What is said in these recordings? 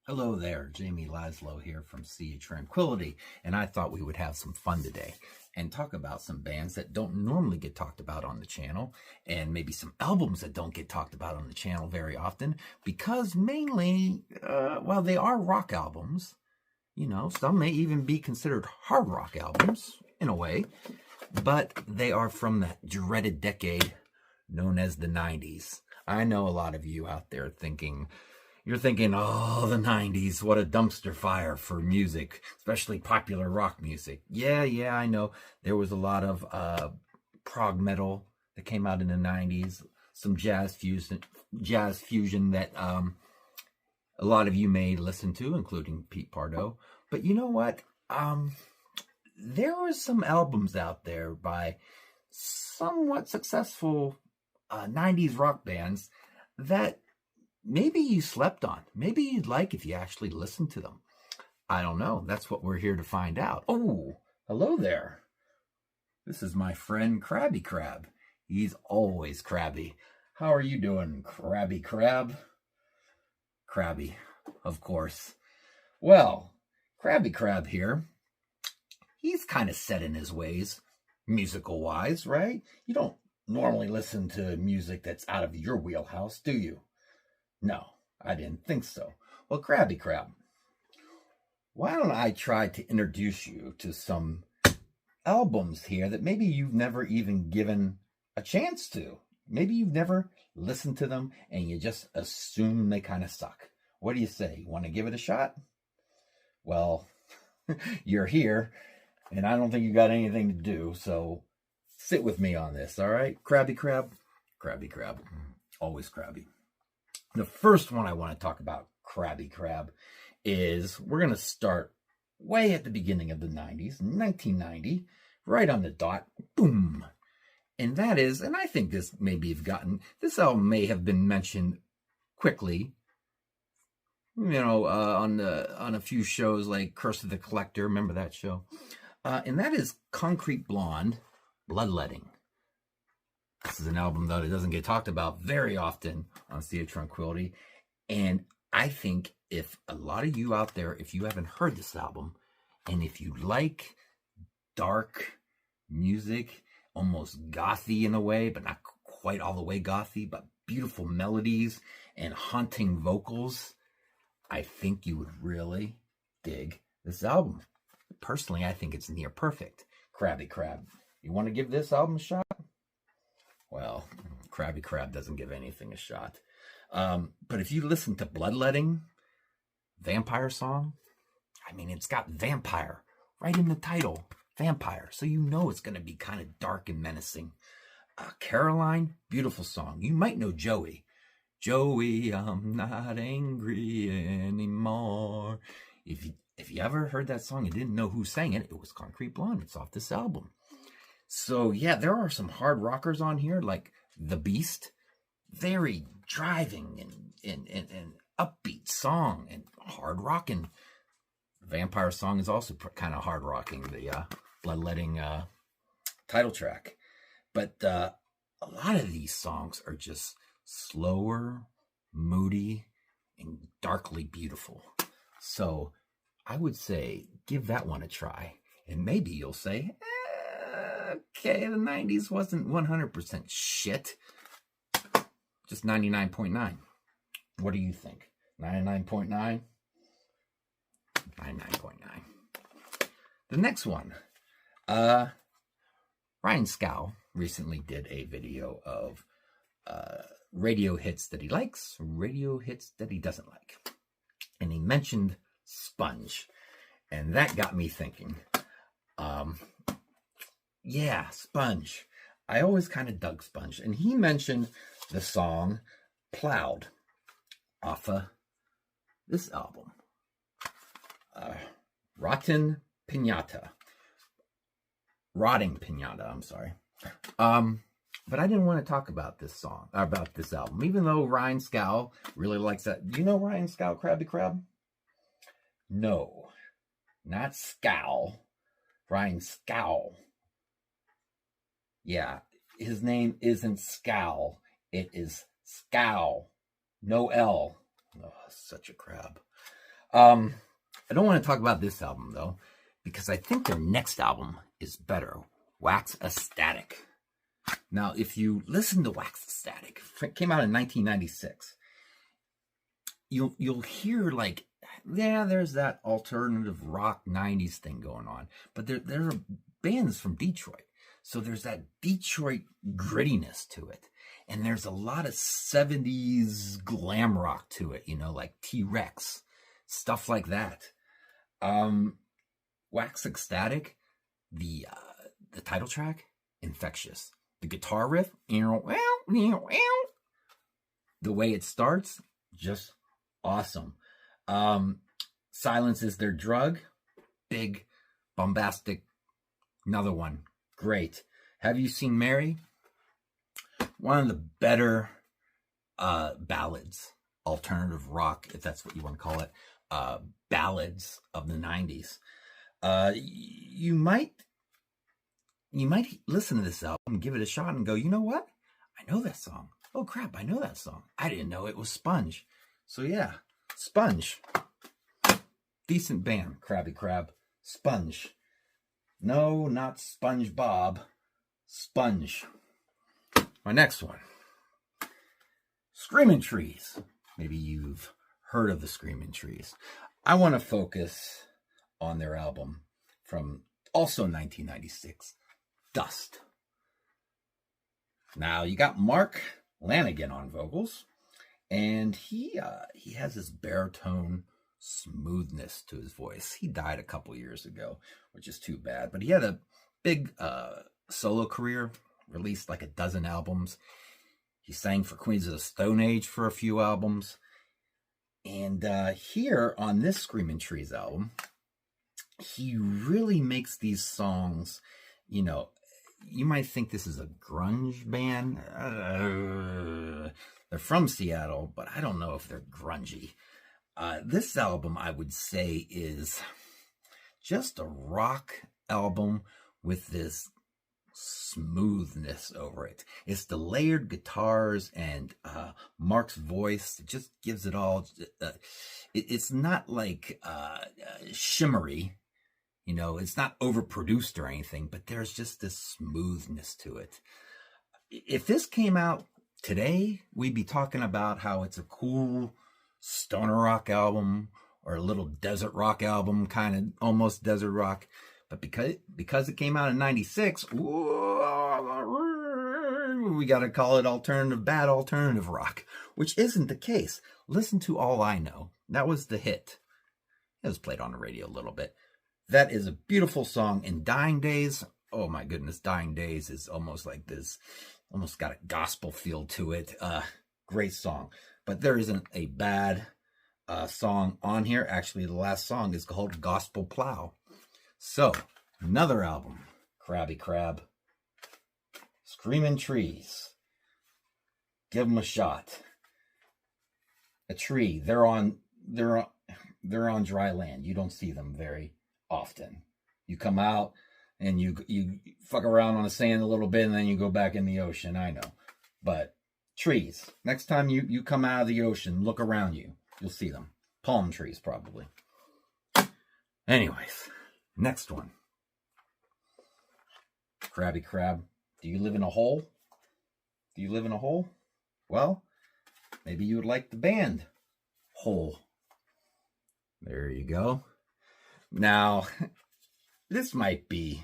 Hello there, Jamie Laszlo here from Sea of Tranquility, and I thought we would have some fun today and talk about some bands that don't normally get talked about on the channel, and maybe some albums that don't get talked about on the channel very often, because mainly, while they are rock albums, you know, some may even be considered hard rock albums, in a way, but they are from that dreaded decade known as the 90s. I know a lot of you out there you're thinking, oh, the 90s, what a dumpster fire for music, especially popular rock music. Yeah, I know. There was a lot of prog metal that came out in the 90s, some jazz fusion that a lot of you may listen to, including Pete Pardo. But you know what? There were some albums out there by somewhat successful 90s rock bands that maybe you slept on. Maybe you'd like if you actually listened to them. I don't know. That's what we're here to find out. Oh, hello there. This is my friend Crabbie Crab. He's always crabby. How are you doing, Crabbie Crab? Crabby, of course. Well, Crabbie Crab here, he's kind of set in his ways, musical-wise, right? You don't normally listen to music that's out of your wheelhouse, do you? No, I didn't think so. Well, Crabbie Crab, why don't I try to introduce you to some albums here that maybe you've never even given a chance to. Maybe you've never listened to them and you just assume they kind of suck. What do you say? You want to give it a shot? Well, you're here, and I don't think you got anything to do, so sit with me on this, all right? Crabbie Crab, Crabbie Crab, always crabby. The first one I want to talk about, Crabbie Crab, is we're going to start way at the beginning of the 90s, 1990, right on the dot, boom. And that is, and I think this album may have been mentioned quickly, you know, on a few shows like Curse of the Collector, remember that show? And that is Concrete Blonde, Bloodletting. This is an album that doesn't get talked about very often on Sea of Tranquility. And I think if a lot of you out there, if you haven't heard this album, and if you like dark music, almost gothy in a way, but not quite all the way gothy, but beautiful melodies and haunting vocals, I think you would really dig this album. Personally, I think it's near perfect. Crabbie Crab. You want to give this album a shot? Well, Crabbie Crab doesn't give anything a shot. But if you listen to Bloodletting, Vampire Song, I mean, it's got vampire right in the title, vampire. So you know it's going to be kind of dark and menacing. Caroline, beautiful song. You might know Joey. Joey, I'm not angry anymore. If you ever heard that song and didn't know who sang it, it was Concrete Blonde. It's off this album. So yeah, there are some hard rockers on here, like The Beast. Very driving and upbeat song and hard rocking. Vampire Song is also kind of hard rocking, the Bloodletting title track. But a lot of these songs are just slower, moody, and darkly beautiful. So I would say give that one a try. And maybe you'll say, okay, the 90s wasn't 100% shit. Just 99.9. What do you think? 99.9? 99.9. The next one. Ryan Scow recently did a video of radio hits that he likes, radio hits that he doesn't like. And he mentioned Sponge. And that got me thinking. Yeah, Sponge. I always kind of dug Sponge. And he mentioned the song Plowed off of this album. Rotting Pinata, I'm sorry. But I didn't want to talk about this album, even though Ryan Scow really likes that. Do you know Ryan Scow, Crabbie Crab? No, not Scow. Ryan Scow. Yeah, his name isn't Scow. It is Scow. No L. Oh, such a crab. I don't want to talk about this album, though, because I think their next album is better. Wax Ecstatic. Now, if you listen to Wax Ecstatic, it came out in 1996, you'll hear, like, yeah, there's that alternative rock 90s thing going on. But there are bands from Detroit. So there's that Detroit grittiness to it. And there's a lot of 70s glam rock to it, you know, like T-Rex, stuff like that. Wax Ecstatic, the title track, infectious. The guitar riff, the way it starts, just awesome. Silence is their drug, big, bombastic, another one, great. Have you seen Mary? One of the better ballads, alternative rock, if that's what you want to call it, ballads of the 90s. You might listen to this album, give it a shot, and go, you know what? I know that song. Oh, crap, I know that song. I didn't know it was Sponge. So, yeah, Sponge. Decent band, Crabbie Crab. Sponge. No, not SpongeBob. Sponge. My next one. Screaming Trees. Maybe you've heard of the Screaming Trees. I want to focus on their album from also 1996, Dust. Now, you got Mark Lanigan on vocals, and he has this baritone smoothness to his voice. He died a couple years ago, which is too bad, but he had a big solo career, released like a dozen albums. He sang for Queens of the Stone Age for a few albums. And here on this Screaming Trees album, he really makes these songs, you know, you might think this is a grunge band. They're from Seattle, but I don't know if they're grungy. This album, I would say, is just a rock album with this smoothness over it. It's the layered guitars and Mark's voice. It just gives it all. It's not like shimmery, you know, it's not overproduced or anything, but there's just this smoothness to it. If this came out today, we'd be talking about how it's a cool stoner rock album or a little desert rock album, kind of almost desert rock. But because it came out in 96, we got to call it bad alternative rock, which isn't the case. Listen to All I Know. That was the hit. It was played on the radio a little bit. That is a beautiful song. And Dying Days, oh my goodness, Dying Days is almost like this, almost got a gospel feel to it. Great song. But there isn't a bad song on here. Actually, the last song is called Gospel Plow. So, another album, Crabbie Crab, Screaming Trees. Give them a shot. A tree. They're on dry land. You don't see them very often. You come out and you fuck around on the sand a little bit and then you go back in the ocean. I know. But trees. Next time you come out of the ocean, look around you. You'll see them. Palm trees, probably. Anyways, next one. Crabbie Crab. Do you live in a hole? Do you live in a hole? Well, maybe you would like the band Hole. There you go. Now, this might be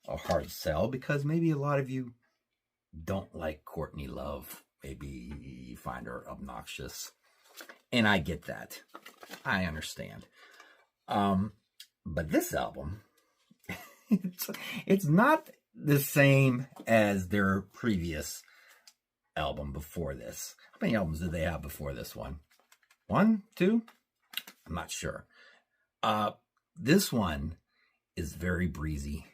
a hard sell because maybe a lot of you don't like Courtney Love. Maybe you find her obnoxious. And I get that. I understand. But this album, it's not the same as their previous album before this. How many albums did they have before this one? 1, 2? I'm not sure. This one is very breezy,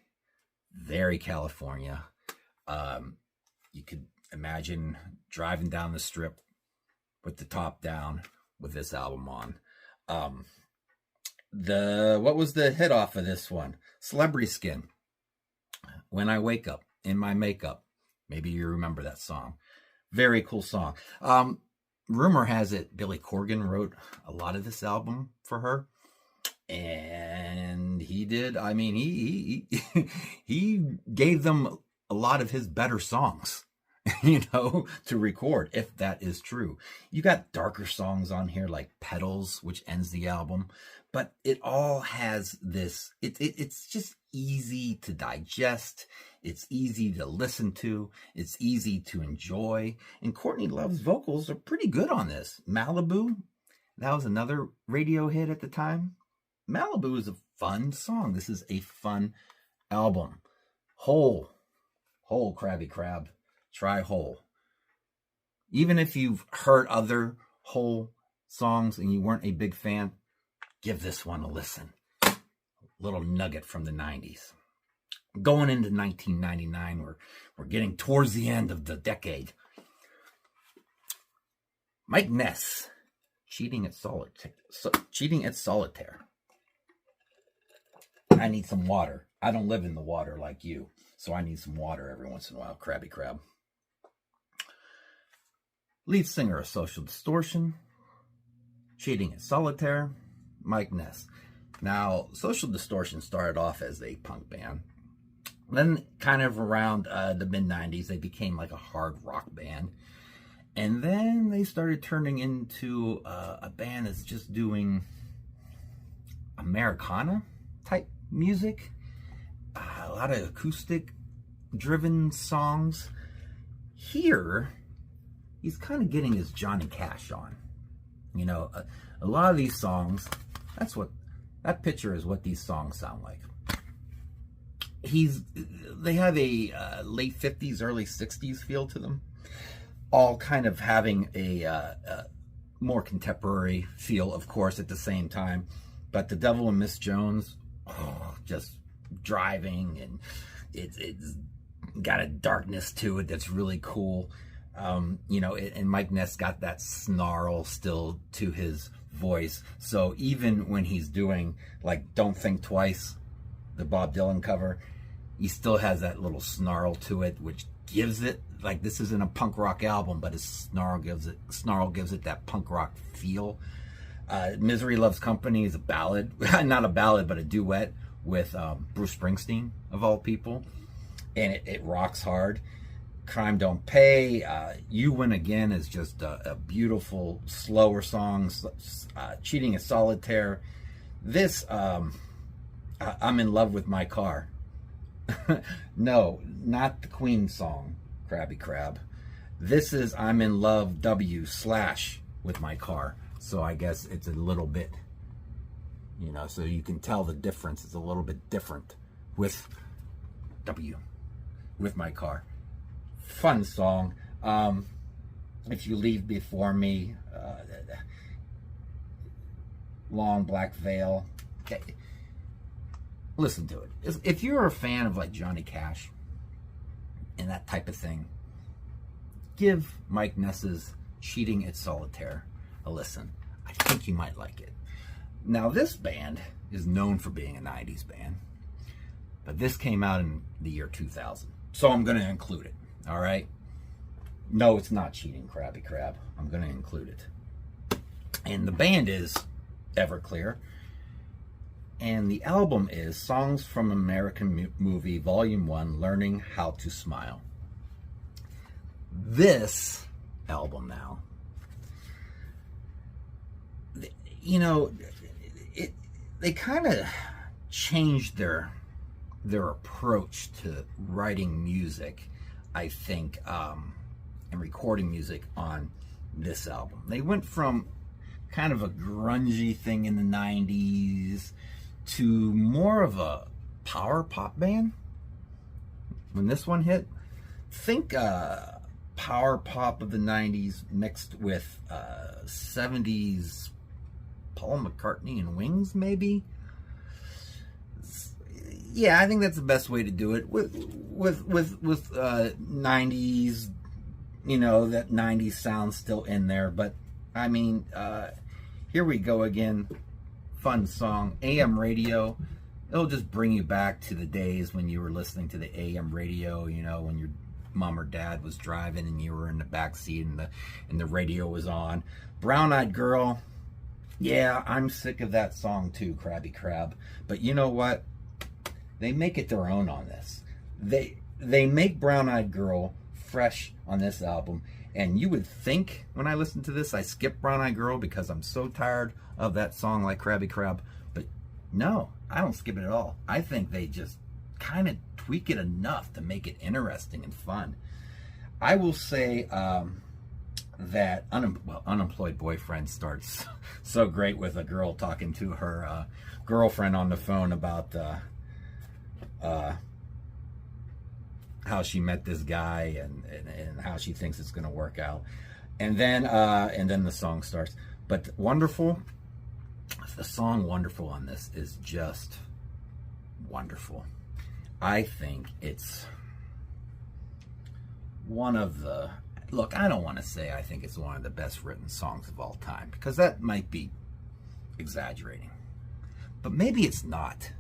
very California. You could imagine driving down the strip with the top down with this album on. What was the hit off of this one? Celebrity Skin. When I Wake Up in My Makeup. Maybe you remember that song. Very cool song. rumor has it Billy Corgan wrote a lot of this album for her. And he did. I mean, he gave them a lot of his better songs, to record, if that is true. You got darker songs on here like Petals, which ends the album, but it all has this, it's just easy to digest. It's easy to listen to. It's easy to enjoy. And Courtney Love's vocals are pretty good on this. Malibu, that was another radio hit at the time. Malibu is a fun song. This is a fun album. Whole Crabbie Crab. Try Whole. Even if you've heard other Whole songs and you weren't a big fan, give this one a listen. Little nugget from the 90s. Going into 1999, we're getting towards the end of the decade. Mike Ness, cheating at Solitaire. I need some water. I don't live in the water like you, so I need some water every once in a while. Crabbie Crab. Lead singer of Social Distortion, cheating at Solitaire, Mike Ness. Now, Social Distortion started off as a punk band. Then, kind of around the mid-90s, they became like a hard rock band. And then they started turning into a band that's just doing Americana type music. A lot of acoustic-driven songs. Here, he's kind of getting his Johnny Cash on. A lot of these songs, that picture is what these songs sound like. They have a late 50s, early 60s feel to them. All kind of having a more contemporary feel, of course, at the same time. But The Devil and Miss Jones, just driving, and it's got a darkness to it that's really cool. And Mike Ness got that snarl still to his voice. So even when he's doing like Don't Think Twice, the Bob Dylan cover, he still has that little snarl to it, which gives it, like, this isn't a punk rock album, but his snarl gives it that punk rock feel. Misery Loves Company is a ballad, not a ballad, but a duet with Bruce Springsteen, of all people. And it rocks hard. Crime Don't Pay. You Win Again is just a beautiful, slower song. Cheating at Solitaire. This, I'm in Love with My Car. No, not the Queen song, Crabbie Crab. This is I'm in Love with My Car. So I guess it's a little bit, so you can tell the difference. It's a little bit different with My Car. Fun song. If You Leave Before Me, Long Black Veil. Okay. Listen to it. If you're a fan of like Johnny Cash and that type of thing, give Mike Ness's Cheating at Solitaire a listen. I think you might like it. Now, this band is known for being a 90s band, but this came out in the year 2000. So I'm going to include it. All right? No, it's not Cheating, Crabbie Crab. I'm going to include it. And the band is Everclear. And the album is Songs from American Movie, Volume 1, Learning How to Smile. This album now, they kind of changed their approach to writing music, I think, and recording music on this album. They went from kind of a grungy thing in the 90s to more of a power pop band. When this one hit, think power pop of the 90s mixed with 70s Paul McCartney and Wings, maybe. Yeah, I think that's the best way to do it. With 90s, that 90s sound still in there. But I mean, here we go again. Fun song, AM radio. It'll just bring you back to the days when you were listening to the AM radio, when you're mom or dad was driving and you were in the back seat and the radio was on. Brown Eyed Girl. Yeah, I'm sick of that song too, Crabbie Crab. But you know what? They make it their own on this. They make Brown Eyed Girl fresh on this album. And you would think when I listen to this, I skip Brown Eyed Girl because I'm so tired of that song like Crabbie Crab. But no, I don't skip it at all. I think they just kind of tweak it enough to make it interesting and fun. I will say that Unemployed Boyfriend starts so great with a girl talking to her girlfriend on the phone about how she met this guy and how she thinks it's going to work out, and then the song starts. But Wonderful, the song Wonderful on this is just wonderful. I think it's one of the, look, I don't want to say I think it's one of the best written songs of all time, because that might be exaggerating, but maybe it's not.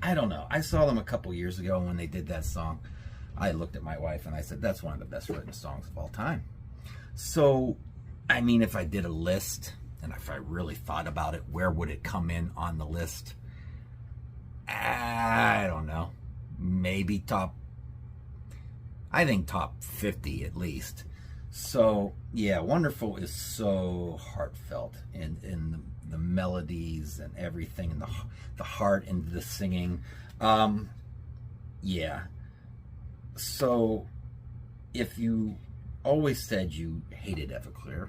I don't know. I saw them a couple years ago when they did that song. I looked at my wife and I said, that's one of the best written songs of all time. So, I mean, if I did a list and if I really thought about it, where would it come in on the list? I don't know. Maybe top 50 at least. So, yeah, Wonderful is so heartfelt in the melodies and everything, and the heart and the singing. Yeah. So, if you always said you hated Everclear,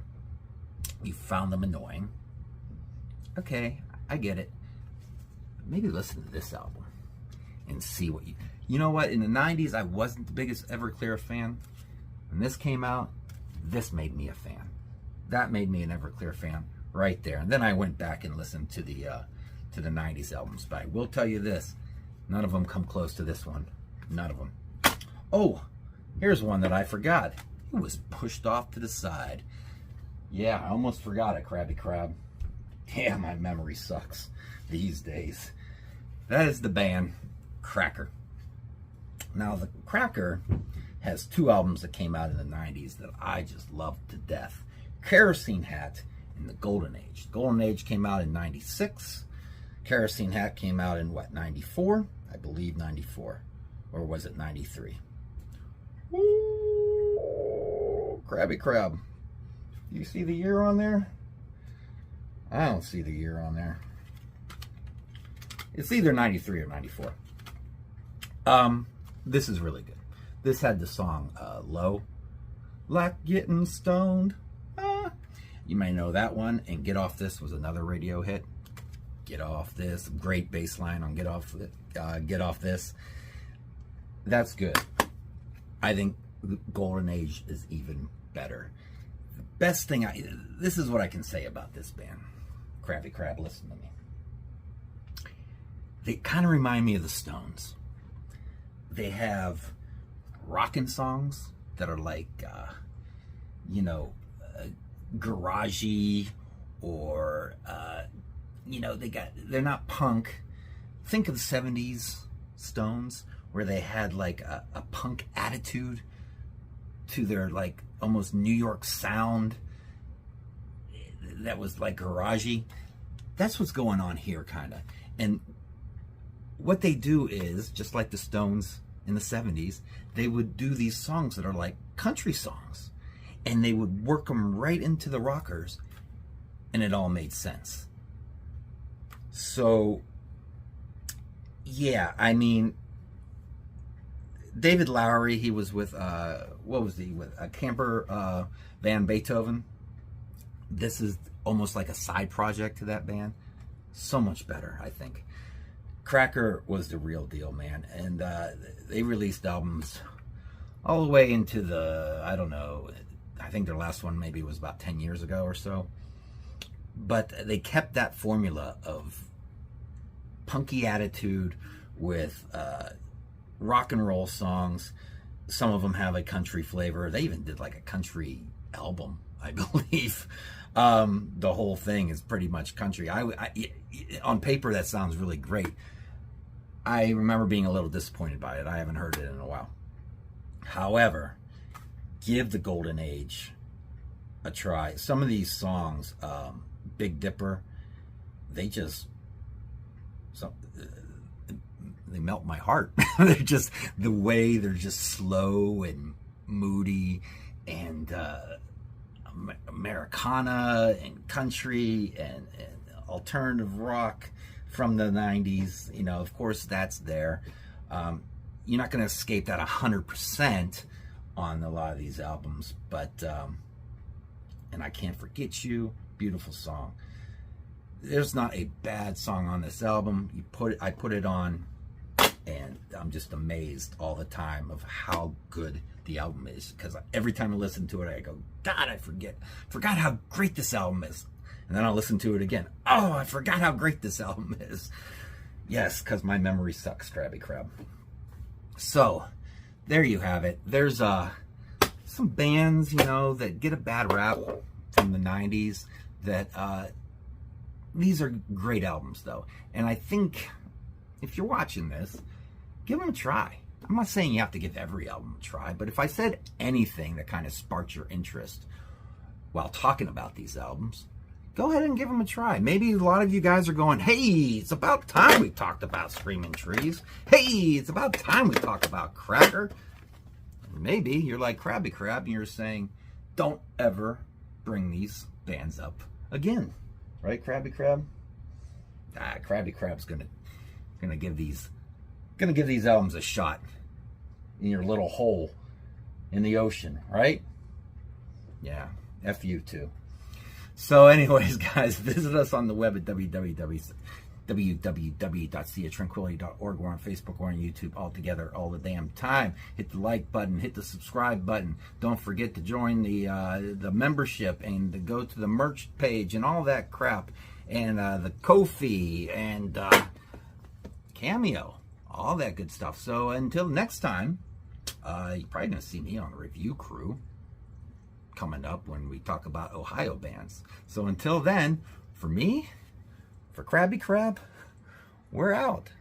you found them annoying, okay, I get it. Maybe listen to this album and see what you know what, in the 90s, I wasn't the biggest Everclear fan. When this came out, this made me a fan. That made me an Everclear fan right there. And then I went back and listened to the 90s albums. But I will tell you this, none of them come close to this one. None of them. Oh, here's one that I forgot. It was pushed off to the side. Yeah, I almost forgot it, Crabbie Crab. Yeah, my memory sucks these days. That is the band Cracker. Now, the Cracker has two albums that came out in the 90s that I just loved to death. Kerosene Hat and The Golden Age. Golden Age came out in 96. Kerosene Hat came out in, what, 94? I believe 94. Or was it 93? Ooh, Crabbie Crab. Do you see the year on there? I don't see the year on there. It's either 93 or 94. This is really good. This had the song Low. Like Getting Stoned. You may know that one. And Get Off This was another radio hit. Get Off This. Great bass line on Get Off This. That's good. I think Golden Age is even better. The best thing this is what I can say about this band. Crabbie Crab, listen to me. They kind of remind me of the Stones. They have rockin' songs that are like, garagey, or, they're not punk. Think of the 70s Stones, where they had like a punk attitude to their like almost New York sound that was like garagey. That's what's going on here, kind of. And what they do is, just like the Stones in the 70s, they would do these songs that are like country songs, and they would work them right into the rockers, and it all made sense. So, yeah, I mean, David Lowery, he was with, what was he with? Camper Van Beethoven. This is almost like a side project to that band. So much better, I think. Cracker was the real deal, man. And they released albums all the way into the, I don't know, I think their last one maybe was about 10 years ago or so. But they kept that formula of punky attitude with rock and roll songs. Some of them have a country flavor. They even did like a country album, I believe. The whole thing is pretty much country. On paper, that sounds really great. I remember being a little disappointed by it. I haven't heard it in a while. However, give the Golden Age a try. Some of these songs, Big Dipper, they melt my heart. They're just, the way they're just slow and moody, and Americana and country and alternative rock from the 90s. You know, of course, that's there. You're not going to escape that 100% on a lot of these albums, but and I Can't Forget You, beautiful song. There's not a bad song on this album. I put it on, and I'm just amazed all the time of how good the album is, because every time I listen to it, I go, God, I forgot how great this album is. And then I'll listen to it again. Oh, I forgot how great this album is. Yes, because my memory sucks, Crabbie Crab. So, there you have it. There's some bands, you know, that get a bad rap from the 90s that, these are great albums, though. And I think if you're watching this, give them a try. I'm not saying you have to give every album a try, but if I said anything that kind of sparked your interest while talking about these albums, go ahead and give them a try. Maybe a lot of you guys are going, hey, it's about time we talked about Screaming Trees. Hey, it's about time we talked about Cracker. Maybe you're like Crabbie Crab and you're saying, don't ever bring these bands up again. Right, Crabbie Crab? Crabbie Crab's gonna give these albums a shot in your little hole in the ocean, right? Yeah, F you too. So anyways, guys, visit us on the web at www.seatranquility.org. We're on Facebook, we're on YouTube, all together, all the damn time. Hit the like button, hit the subscribe button. Don't forget to join the membership and to go to the merch page and all that crap. And the Ko-fi and Cameo, all that good stuff. So until next time, you're probably going to see me on the review crew coming up when we talk about Ohio bands. So until then, for me, for Crabbie Crab, we're out.